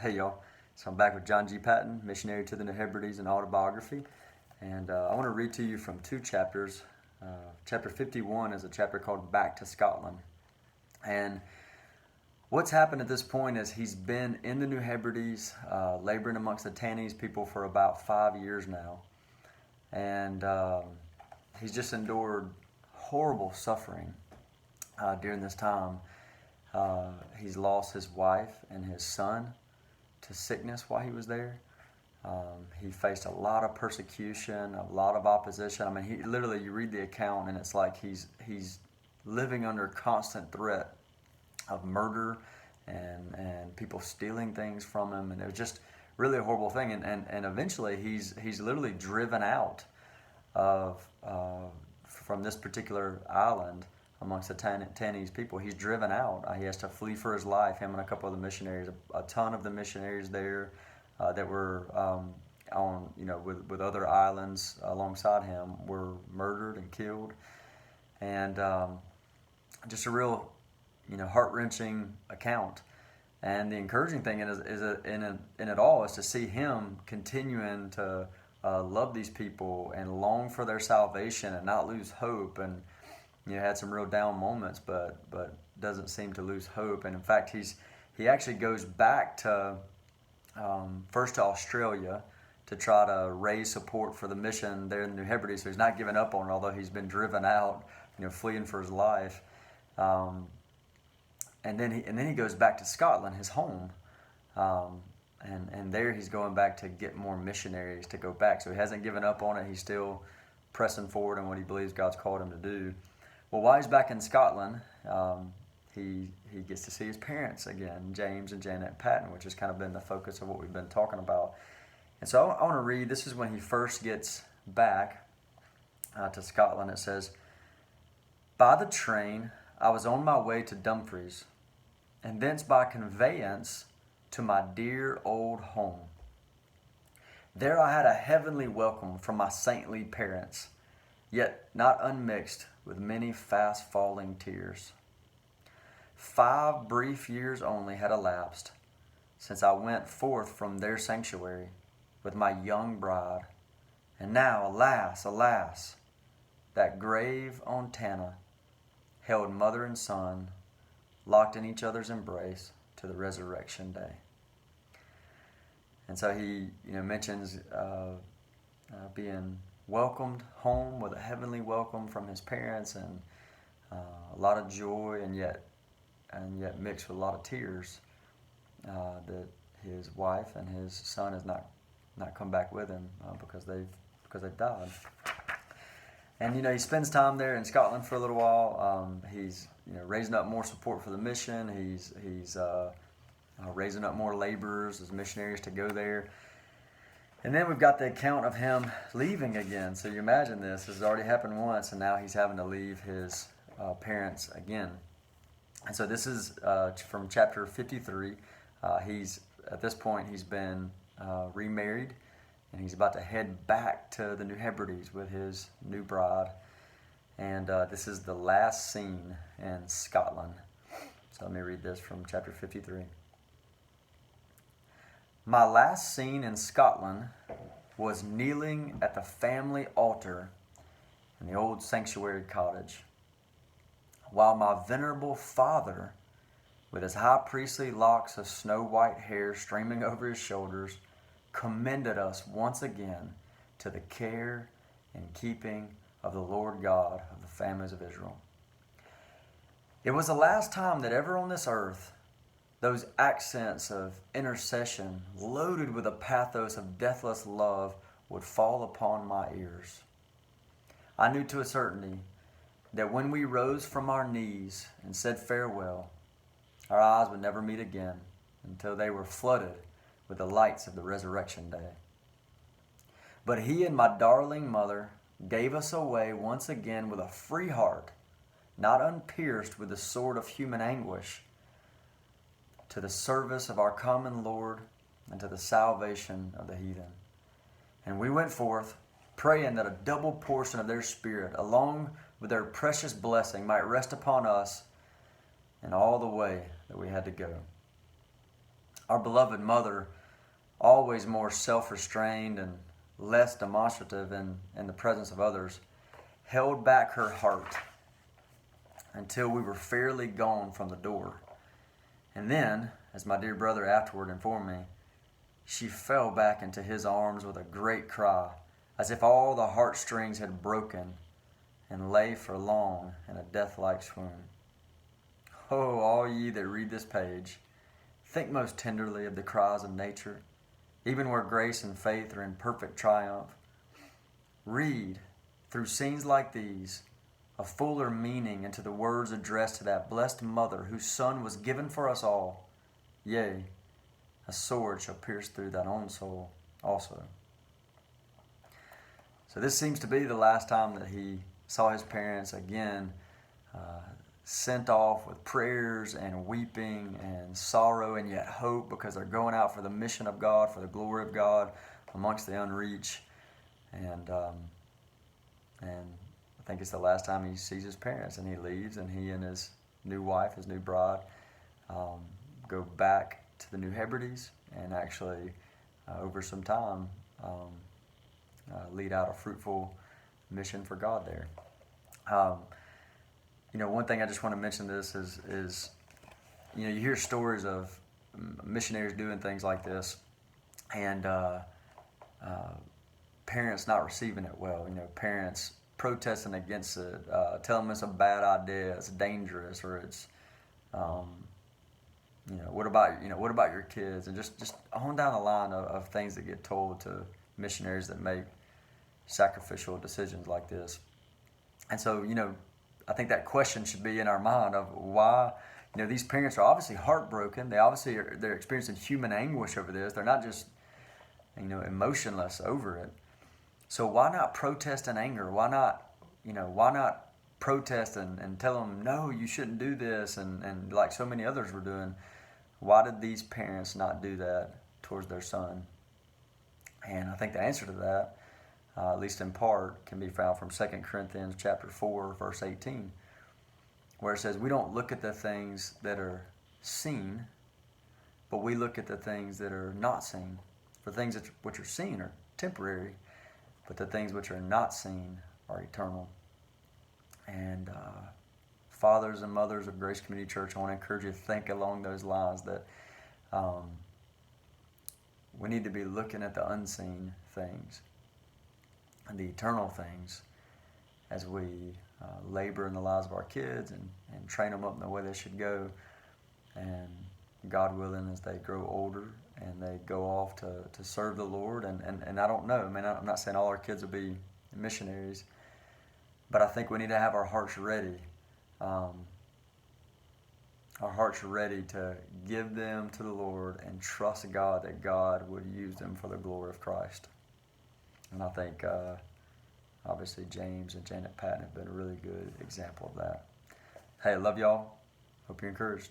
Hey y'all, so I'm back with John G. Paton, missionary to the New Hebrides, and autobiography. And I want to read to you from two chapters. Chapter 51 is a chapter called Back to Scotland. And what's happened at this point is he's been in the New Hebrides, laboring amongst the Tannese people for about 5 years now. And he's just endured horrible suffering during this time. He's lost his wife and his son to sickness while he was there. He faced a lot of persecution, a lot of opposition. I mean, he literally, you read the account and it's like he's living under constant threat of murder and people stealing things from him, and it was just really a horrible thing. And eventually he's literally driven out of from this particular island amongst the Tannese people. He's driven out. He has to flee for his life. Him and a couple of the missionaries, a ton of the missionaries there that were on, with other islands alongside him, were murdered and killed. And just a real, heart-wrenching account. And the encouraging thing in it all is to see him continuing to love these people and long for their salvation and not lose hope. And had some real down moments, but doesn't seem to lose hope. And in fact, he actually goes back to first to Australia to try to raise support for the mission there in the New Hebrides. So he's not giving up on it, although he's been driven out, fleeing for his life. And then he goes back to Scotland, his home, and there he's going back to get more missionaries to go back. So he hasn't given up on it. He's still pressing forward in what he believes God's called him to do. Well, while he's back in Scotland, he gets to see his parents again, James and Janet Paton, which has kind of been the focus of what we've been talking about. And so I want to read, this is when he first gets back to Scotland. It says, "By the train, I was on my way to Dumfries, and thence by conveyance to my dear old home. There I had a heavenly welcome from my saintly parents, yet not unmixed with many fast-falling tears. 5 brief years only had elapsed since I went forth from their sanctuary with my young bride, and now, alas, alas, that grave on Tanna held mother and son locked in each other's embrace to the resurrection day." And so he, mentions being welcomed home with a heavenly welcome from his parents, and a lot of joy, and yet mixed with a lot of tears that his wife and his son has not come back with him because they've died. And he spends time there in Scotland for a little while. He's raising up more support for the mission. He's raising up more laborers as missionaries to go there. And then we've got the account of him leaving again. So you imagine this has already happened once, and now he's having to leave his parents again. And so this is from chapter 53. At this point he's been remarried, and he's about to head back to the New Hebrides with his new bride. And this is the last scene in Scotland. So let me read this from chapter 53. "My last scene in Scotland was kneeling at the family altar in the old sanctuary cottage, while my venerable father, with his high priestly locks of snow-white hair streaming over his shoulders, commended us once again to the care and keeping of the Lord God of the families of Israel. It was the last time that ever on this earth those accents of intercession, loaded with a pathos of deathless love, would fall upon my ears. I knew to a certainty that when we rose from our knees and said farewell, our eyes would never meet again until they were flooded with the lights of the resurrection day. But he and my darling mother gave us away once again with a free heart, not unpierced with the sword of human anguish, to the service of our common Lord and to the salvation of the heathen. And we went forth, praying that a double portion of their spirit, along with their precious blessing, might rest upon us in all the way that we had to go. Our beloved mother, always more self-restrained and less demonstrative in the presence of others, held back her heart until we were fairly gone from the door. And then, as my dear brother afterward informed me, she fell back into his arms with a great cry, as if all the heartstrings had broken, and lay for long in a death-like swoon. Oh, all ye that read this page, think most tenderly of the cries of nature, even where grace and faith are in perfect triumph. Read, through scenes like these, a fuller meaning into the words addressed to that blessed mother whose Son was given for us all. Yea, a sword shall pierce through thine own soul also. So this seems to be the last time that he saw his parents again, sent off with prayers and weeping and sorrow and yet hope, because they're going out for the mission of God, for the glory of God amongst the unreached. And I think it's the last time he sees his parents, and he leaves, and he and his new wife, his new bride, go back to the New Hebrides and actually, over some time, lead out a fruitful mission for God there. One thing I just want to mention this is you hear stories of missionaries doing things like this, and parents not receiving it well. Parents protesting against it, telling them it's a bad idea, it's dangerous, or it's, what about your kids, and just on down the line of things that get told to missionaries that make sacrificial decisions like this. And so, I think that question should be in our mind of why, these parents are obviously heartbroken. They're experiencing human anguish over this. They're not just, emotionless over it. So why not protest in anger? Why not protest and tell them, no, you shouldn't do this, and like so many others were doing? Why did these parents not do that towards their son? And I think the answer to that, at least in part, can be found from 2 Corinthians chapter 4, verse 18, where it says, we don't look at the things that are seen, but we look at the things that are not seen. For things which are seen are temporary, but the things which are not seen are eternal. And fathers and mothers of Grace Community Church, I want to encourage you to think along those lines, that we need to be looking at the unseen things and the eternal things as we labor in the lives of our kids and train them up in the way they should go. And God willing, as they grow older and they go off to serve the Lord, and I don't know, I'm not saying all our kids will be missionaries, but I think we need to have our hearts ready. Our hearts ready to give them to the Lord and trust God that God would use them for the glory of Christ. And I think, obviously, James and Janet Paton have been a really good example of that. Hey, I love y'all. Hope you're encouraged.